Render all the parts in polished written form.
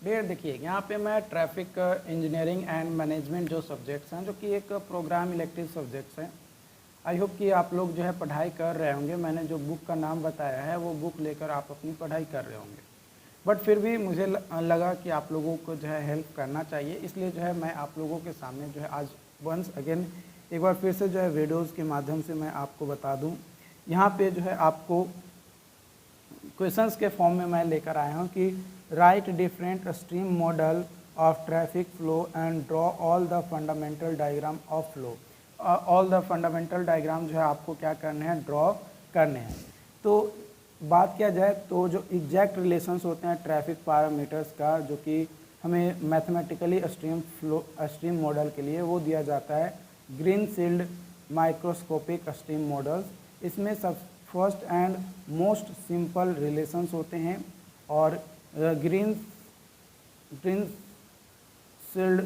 Dare देखिए, यहाँ पे मैं ट्रैफिक इंजीनियरिंग एंड मैनेजमेंट जो सब्जेक्ट्स हैं, जो कि एक प्रोग्राम इलेक्टिव सब्जेक्ट्स हैं। आई होप कि आप लोग जो है पढ़ाई कर रहे होंगे। मैंने जो बुक का नाम बताया है वो बुक लेकर आप अपनी पढ़ाई कर रहे होंगे। बट फिर भी मुझे लगा कि आप लोगों को जो है हेल्प करना चाहिए, इसलिए जो है मैं आप लोगों के सामने जो है आज वंस अगेन एक बार फिर से जो है वीडियोज़ के माध्यम से मैं आपको बता दूँ। यहाँ पे जो है आपको क्वेश्चंस के फॉर्म में मैं लेकर आया हूँ कि right different stream model of traffic flow and draw all the fundamental diagram of flow. All the fundamental diagram जो है आपको क्या करने हैं, ड्रॉ करने हैं। तो बात किया जाए तो जो एग्जैक्ट रिलेशंस होते हैं ट्रैफिक पैरामीटर्स का, जो कि हमें मैथमेटिकली स्ट्रीम मॉडल के लिए वो दिया जाता है ग्रीनफील्ड माइक्रोस्कोपिक स्ट्रीम मॉडल्स। इसमें सब first and most simple relations होते हैं और ग्रीनफील्ड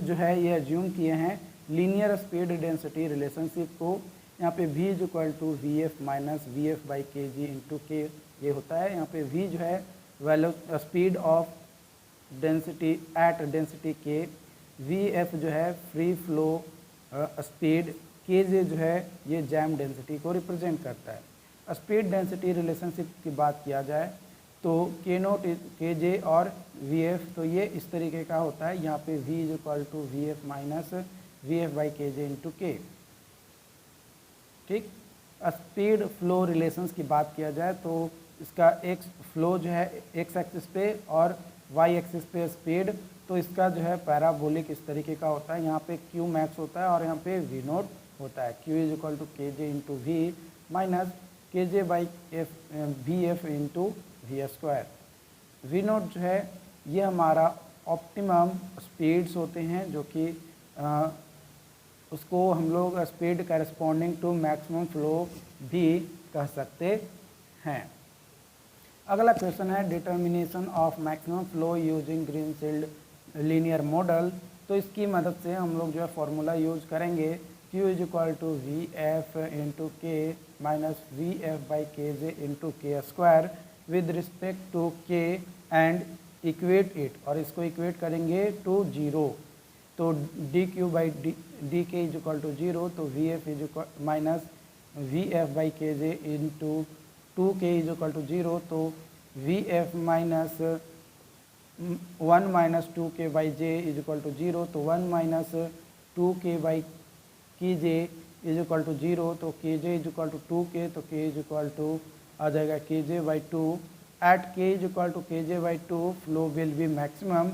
जो है ये एज्यूम किए हैं लीनियर स्पीड डेंसिटी रिलेशनशिप को। यहाँ पे v is equal to V F minus V F by k g into के ये होता है। यहाँ पे v जो है value speed of density at density के, वी एफ जो है फ्री फ्लो स्पीड, के जे जो है ये जैम डेंसिटी को रिप्रेजेंट करता है। स्पीड डेंसिटी रिलेशनशिप की बात किया जाए तो के नोट के जे और वी एफ, तो ये इस तरीके का होता है। यहाँ पे v is equal to V F minus V F by के जे इंटू के। ठीक, स्पीड फ्लो रिलेशंस की बात किया जाए तो इसका एक्स फ्लो जो है एक्स एक्सिस पे और वाई एक्सिस पे स्पीड, तो इसका जो है पैराबोलिक इस तरीके का होता है। यहाँ पे क्यू मैक्स होता है और यहाँ पे वी नोट होता है। Q is equal to K J into V minus K J by F V F into V square. V naught जो है ये हमारा ऑप्टिमम स्पीड्स होते हैं, जो कि उसको हम लोग speed corresponding to maximum flow भी कह सकते हैं। अगला क्वेश्चन है determination of maximum flow using Greenfield linear model. तो इसकी मदद से हम लोग जो है फॉर्मूला यूज करेंगे Q is equal to V F into k minus V F by के जे into k square with respect to k and equate it, और इसको इक्वेट करेंगे टू जीरो। तो डी क्यू बाई डी के is equal to zero, तो V F is equal minus V F by के जे into two K is equal to zero, तो V F minus one minus two K by J is equal to zero, तो one minus two K by K J is equal to zero, तो K J is equal to two K, तो K is equal to आ जाएगा K J by two. At के is equal to K J by two flow will be maximum.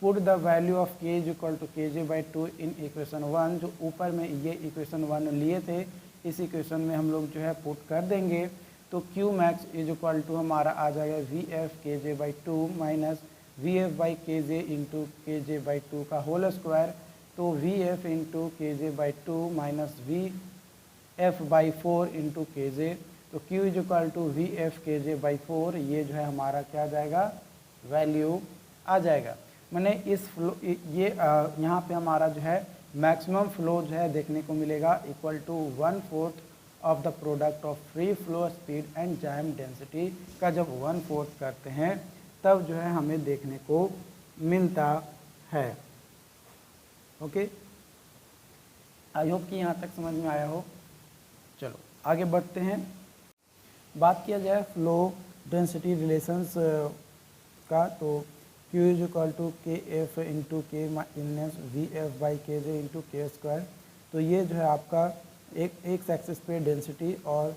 Put the value of K is equal to K J by two in equation one. जो ऊपर में ये equation one लिए थे, इस equation में हम लोग जो है पुट कर देंगे, तो Q max is equal to हमारा आ जाएगा V F K J by two minus V F by के जे into K J by two का होल स्क्वायर, तो V F into K J by two minus V F by four into K J, तो Q is equal to we F K J by four. ये जो है हमारा क्या आ जाएगा, value आ जाएगा। मैंने इस फ्लो ये यहाँ पे हमारा जो है मैक्सिमम फ्लो जो है देखने को मिलेगा equal to 1/4 of the product of free flow speed and jam density का जब 1/4 करते हैं तब जो है हमें देखने को मिलता है। ओके, आई होप कि यहाँ तक समझ में आया हो। चलो आगे बढ़ते हैं। बात किया जाए फ्लो डेंसिटी रिलेशंस का, तो Q इज इक्वल टू के F into k minus V F by के जे इंटू के स्क्वायर। तो ये जो है आपका एक एक्सिस पे डेंसिटी और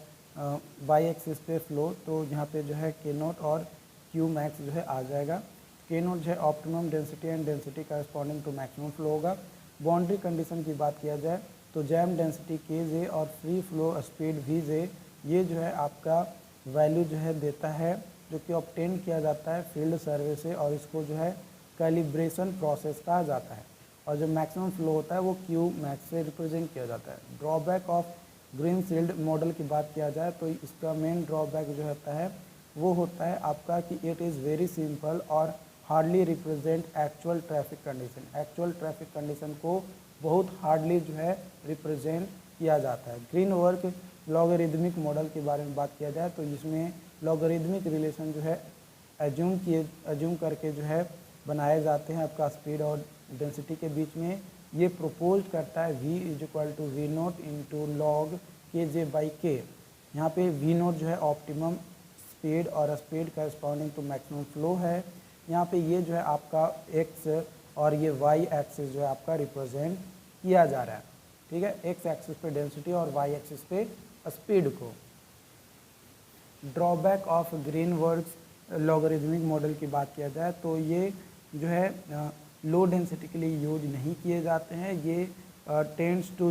वाई एक्सिस पे फ्लो, तो यहाँ पे जो है के नोट और क्यू मैक्स जो है आ जाएगा। के नोट जो है optimum density and density corresponding to maximum flow होगा। बाउंड्री कंडीशन की बात किया जाए तो जैम डेंसिटी के जे और फ्री फ्लो स्पीड वी जे, ये जो है आपका वैल्यू जो है देता है, जो कि ऑब्टेन किया जाता है फील्ड सर्वे से, और इसको जो है कैलिब्रेशन प्रोसेस कहा जाता है। और जो मैक्सिमम फ्लो होता है वो क्यू मैक्स से रिप्रेजेंट किया जाता है। ड्रॉबैक ऑफ ग्रीनफील्ड मॉडल की बात किया जाए तो इसका मेन ड्रॉबैक जो होता है वो होता है आपका कि इट इज़ वेरी सिंपल और hardly represent actual traffic condition. Actual traffic condition को बहुत हार्डली जो है रिप्रेजेंट किया जाता है। ग्रीन वर्क लॉगरिदमिक मॉडल के बारे में बात किया जाए तो इसमें लॉगरिदमिक रिलेशन जो है एज्यूम करके जो है बनाए जाते हैं आपका स्पीड और डेंसिटी के बीच में, ये प्रोपोज करता है v is equal to v naught into log k J by के। यहाँ पे वी नोट जो है ऑप्टिमम स्पीड और speed corresponding to maximum flow है। यहाँ पे ये जो है आपका x और ये y एक्सिस जो है आपका रिप्रेजेंट किया जा रहा है, ठीक है, x एक्सिस पे डेंसिटी और y एक्सिस पे स्पीड को। ड्रॉबैक ऑफ ग्रीनवर्क्स लॉगरिथमिक मॉडल की बात किया जाए तो ये जो है लो डेंसिटी के लिए यूज नहीं किए जाते हैं। ये tends to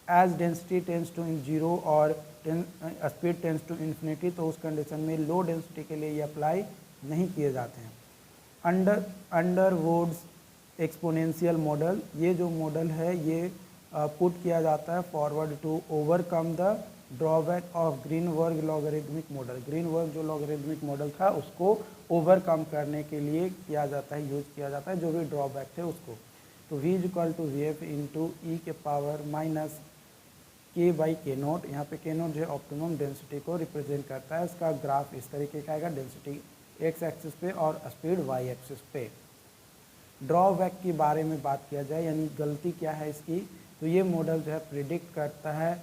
as density tends to zero और स्पीड टेंड्स टू इन्फिनिटी, तो उस कंडीशन में लो डेंसिटी के लिए ये अप्लाई नहीं किए जाते हैं। अंडरवुड्स एक्सपोनेंशियल मॉडल, ये जो मॉडल है ये पुट किया जाता है forward to overcome the drawback of Greenberg logarithmic model. Greenberg जो लॉगरिथमिक मॉडल था उसको ओवरकम करने के लिए किया जाता है, यूज किया जाता है, जो भी ड्रॉबैक थे उसको। तो v is equal to V F into e के power minus K by K naught. यहाँ पे के नोट जो है ऑप्टिमम डेंसिटी को रिप्रेजेंट करता है। इसका ग्राफ इस तरीके का आएगा, डेंसिटी x एक्सिस पे और स्पीड y एक्सिस पे। ड्रॉबैक के बारे में बात किया जाए यानी गलती क्या है इसकी, तो ये मॉडल जो है प्रिडिक्ट करता है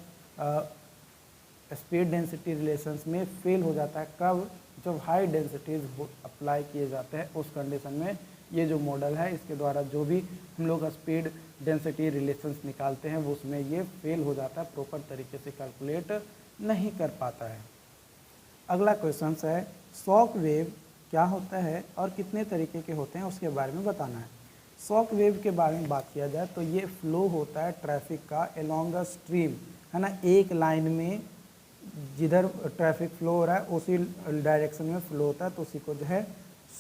स्पीड डेंसिटी रिलेशंस में फेल हो जाता है। कब? जब हाई डेंसिटीज अप्लाई किए जाते हैं, उस कंडीशन में ये जो मॉडल है इसके द्वारा जो भी हम लोग स्पीड डेंसिटी रिलेशंस निकालते हैं वो उसमें ये फेल हो जाता है, प्रॉपर तरीके से कैलकुलेट नहीं कर पाता है। अगला क्वेश्चन है शॉक वेव क्या होता है और कितने तरीके के होते हैं उसके बारे में बताना है। शॉक वेव के बारे में बात किया जाए तो ये फ्लो होता है ट्रैफिक का अलोंग अ स्ट्रीम, है ना, एक लाइन में जिधर ट्रैफिक फ्लो हो रहा है उसी डायरेक्शन में फ्लो होता है, तो उसी को जो है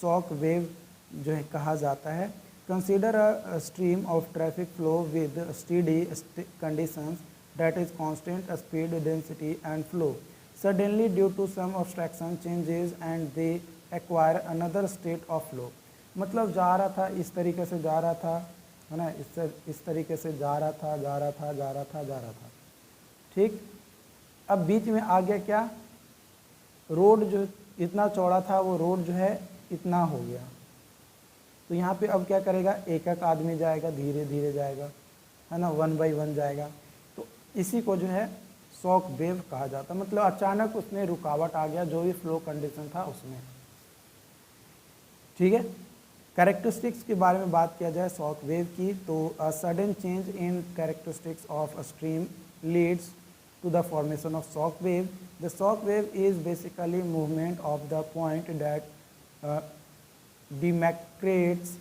शॉक वेव जो है कहा जाता है। Consider a stream of traffic flow with steady conditions that is constant speed density and flow suddenly due to some obstruction changes and they acquire another state of flow. मतलब जा रहा था, इस तरीके से जा रहा था, है ना, इस तरीके से जा रहा था, ठीक। अब बीच में आ गया क्या, रोड जो इतना चौड़ा था वो रोड जो है इतना हो गया, तो यहाँ पे अब क्या करेगा, एक एक आदमी जाएगा, धीरे धीरे जाएगा, है ना, 1 बाई 1 जाएगा, तो इसी को जो है शॉक वेव कहा जाता है। मतलब अचानक उसमें रुकावट आ गया जो भी फ्लो कंडीशन था उसमें, ठीक है। कैरेक्टरिस्टिक्स के बारे में बात किया जाए शॉक वेव की तो sudden change in characteristics of a stream leads to the formation of shock wave. The shock wave is basically movement of the point that demarcates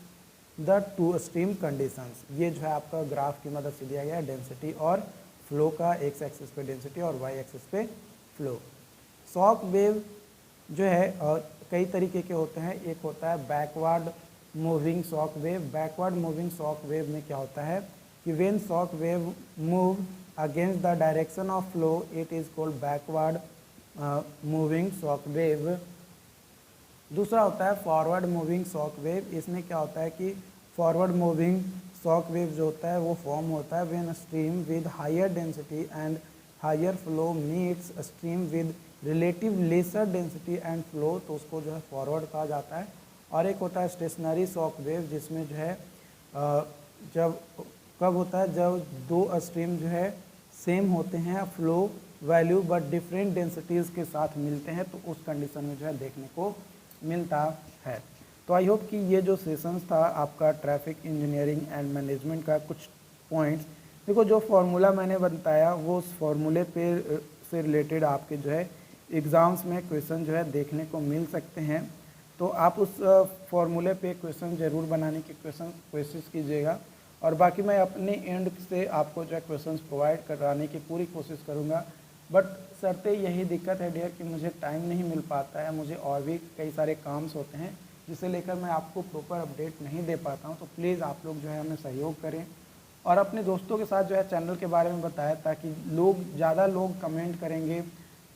the two stream conditions. ये जो है आपका graph की मदद से दिया गया है, डेंसिटी और फ्लो का, x एक्सिस पे डेंसिटी और y एक्सिस पे फ्लो। शॉक वेव जो है कई तरीके के होते हैं। एक होता है backward moving shock wave. Backward moving shock wave में क्या होता है कि when shock wave move against the direction of flow it is called backward moving shock wave। दूसरा होता है फॉरवर्ड मूविंग शॉक वेव। इसमें क्या होता है कि फॉरवर्ड मूविंग शॉक वेव जो होता है वो फॉर्म होता है when stream with higher density and higher flow meets stream with relative lesser density and flow, तो उसको जो है फॉरवर्ड कहा जाता है। और एक होता है स्टेशनरी शॉक वेव जिसमें जो है जब कब होता है, जब दो स्ट्रीम जो है सेम होते हैं flow value but different densities के साथ मिलते हैं, तो उस कंडीशन में जो है देखने को मिलता है। तो आई होप कि ये जो सेशंस था आपका ट्रैफिक इंजीनियरिंग एंड मैनेजमेंट का कुछ पॉइंट्स, देखो जो फार्मूला मैंने बताया वो उस फार्मूले पे से रिलेटेड आपके जो है एग्ज़ाम्स में क्वेश्चन जो है देखने को मिल सकते हैं। तो आप उस फार्मूले पे क्वेश्चन ज़रूर बनाने की कोशिश कीजिएगा, और बाकी मैं अपने एंड से आपको जो है क्वेश्चंस प्रोवाइड कराने की पूरी कोशिश करूंगा। बट सरते यही दिक्कत है डियर कि मुझे टाइम नहीं मिल पाता है, मुझे और भी कई सारे काम्स होते हैं जिसे लेकर मैं आपको प्रॉपर अपडेट नहीं दे पाता हूं। तो प्लीज़ आप लोग जो है हमें सहयोग करें और अपने दोस्तों के साथ जो है चैनल के बारे में बताएं, ताकि ज़्यादा लोग कमेंट करेंगे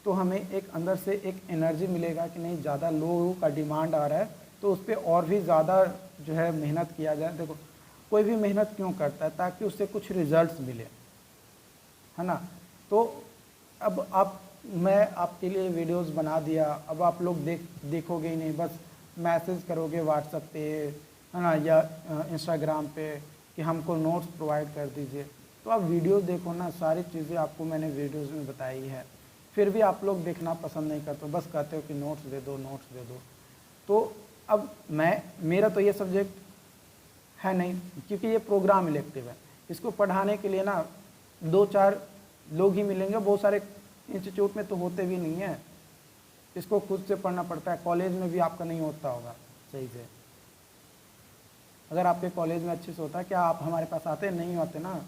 तो हमें एक अंदर से एक एनर्जी मिलेगा कि नहीं, ज़्यादा लोगों का डिमांड आ रहा है तो उस पर और भी ज़्यादा जो है मेहनत किया जाए। देखो कोई भी मेहनत क्यों करता है, ताकि उससे कुछ रिजल्ट्स मिले, है ना। तो अब मैं आपके लिए वीडियोस बना दिया, अब आप लोग देखोगे ही नहीं, बस मैसेज करोगे व्हाट्सएप पे है ना, या इंस्टाग्राम पे कि हमको नोट्स प्रोवाइड कर दीजिए। तो आप वीडियोस देखो ना, सारी चीज़ें आपको मैंने वीडियोस में बताई है, फिर भी आप लोग देखना पसंद नहीं करते, बस कहते हो कि नोट्स दे दो, नोट्स दे दो। तो अब मेरा तो ये सब्जेक्ट है नहीं, क्योंकि ये प्रोग्राम इलेक्टिव है। इसको पढ़ाने के लिए ना 2-4 लोग ही मिलेंगे, बहुत सारे इंस्टीट्यूट में तो होते भी नहीं है। इसको खुद से पढ़ना पड़ता है, कॉलेज में भी आपका नहीं होता होगा सही से। अगर आपके कॉलेज में अच्छे से होता है, क्या आप हमारे पास आते नहीं आते ना,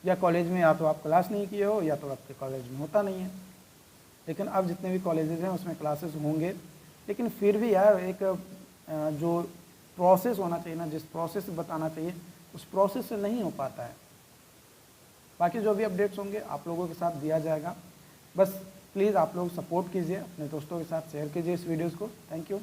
या कॉलेज में या तो आप क्लास नहीं किए हो या तो आपके कॉलेज में होता नहीं है। लेकिन अब जितने भी कॉलेजेस हैं उसमें क्लासेस होंगे, लेकिन फिर भी यार एक जो प्रोसेस होना चाहिए ना, जिस प्रोसेस से बताना चाहिए उस प्रोसेस से नहीं हो पाता है। बाकी जो भी अपडेट्स होंगे आप लोगों के साथ दिया जाएगा। बस प्लीज़ आप लोग सपोर्ट कीजिए, अपने दोस्तों के साथ शेयर कीजिए इस वीडियोज़ को। Thank you.